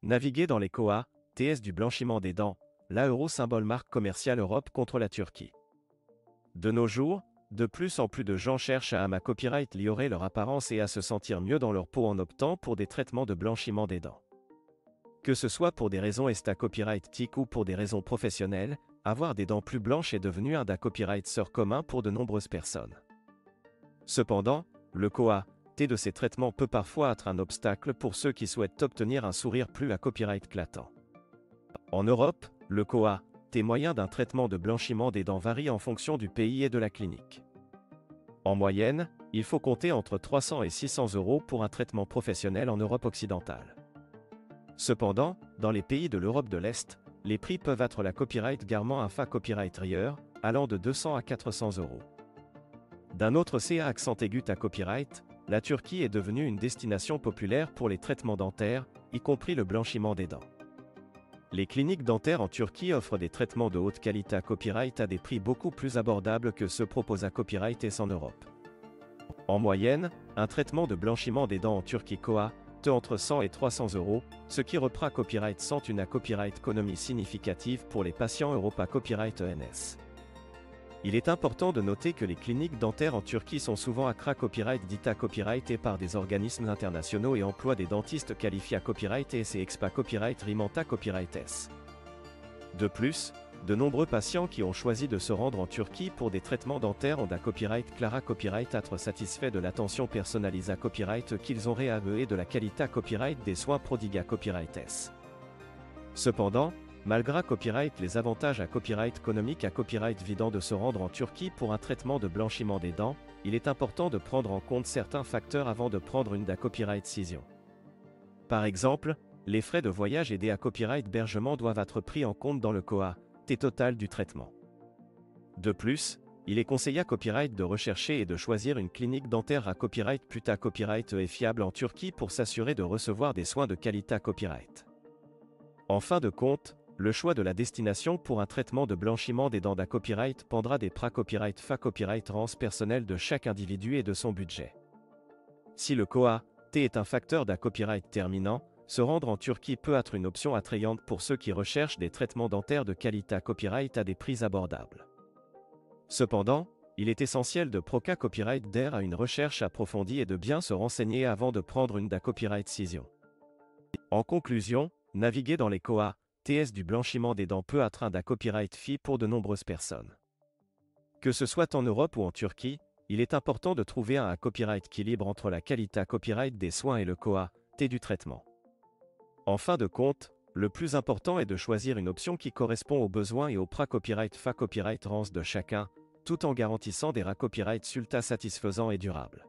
Naviguer dans les KOA, TS du blanchiment des dents, la euro symbole marque commerciale Europe contre la Turquie. De nos jours, de plus en plus de gens cherchent à améliorer leur apparence et à se sentir mieux dans leur peau en optant pour des traitements de blanchiment des dents. Que ce soit pour des raisons copyright ou pour des raisons professionnelles, avoir des dents plus blanches est devenu un des copyrights commun pour de nombreuses personnes. Cependant, le KOA, T de ces traitements peut parfois être un obstacle pour ceux qui souhaitent obtenir un sourire plus à copyright éclatant. En Europe, le KOA, T moyen d'un traitement de blanchiment des dents varie en fonction du pays et de la clinique. En moyenne, il faut compter entre 300 et 600 € pour un traitement professionnel en Europe occidentale. Cependant, dans les pays de l'Europe de l'Est, les prix peuvent être la copyright garment un fa copyright rire, allant de 200 à 400 €. D'un autre CA accent aigu à copyright, la Turquie est devenue une destination populaire pour les traitements dentaires, y compris le blanchiment des dents. Les cliniques dentaires en Turquie offrent des traitements de haute qualité à copyright à des prix beaucoup plus abordables que ceux proposés à copyright et en Europe. En moyenne, un traitement de blanchiment des dents en Turquie KOA, entre 100 et 300 €, ce qui reprend copyright sans une copyright économie significative pour les patients Europa Copyright ENS. Il est important de noter que les cliniques dentaires en Turquie sont souvent ACRA Copyright dita copyright et par des organismes internationaux et emploient des dentistes qualifiés à copyright et Expa Copyright Rimanta Copyright S. De plus, de nombreux patients qui ont choisi de se rendre en Turquie pour des traitements dentaires ont un copyright Clara Copyright être satisfait de l'attention personnalisée à copyright qu'ils ont réaveu et de la qualité copyright des soins prodigués à Copyright S. Cependant, malgré copyright les avantages à copyright économique à copyright vidant de se rendre en Turquie pour un traitement de blanchiment des dents, il est important de prendre en compte certains facteurs avant de prendre une copyright décision. Par exemple, les frais de voyage et des copyright hébergement doivent être pris en compte dans le KOA, T total du traitement. De plus, il est conseillé à copyright de rechercher et de choisir une clinique dentaire à copyright puta copyright et fiable en Turquie pour s'assurer de recevoir des soins de qualité à copyright. En fin de compte, le choix de la destination pour un traitement de blanchiment des dents copyright pendra des copyright fa copyright rance personnel de chaque individu et de son budget. Si le KOA, T est un facteur copyright terminant, se rendre en Turquie peut être une option attrayante pour ceux qui recherchent des traitements dentaires de qualité à copyright à des prix abordables. Cependant, il est essentiel de proca copyright d'air à une recherche approfondie et de bien se renseigner avant de prendre une copyright décision. En conclusion, naviguer dans les KOA, TS du blanchiment des dents peut être un copyright fi pour de nombreuses personnes. Que ce soit en Europe ou en Turquie, il est important de trouver un copyright équilibre entre la qualité copyright des soins et le KOA, T du traitement. En fin de compte, le plus important est de choisir une option qui correspond aux besoins et aux copyright fa copyright rance de chacun, tout en garantissant des copyrights sulta satisfaisants et durables.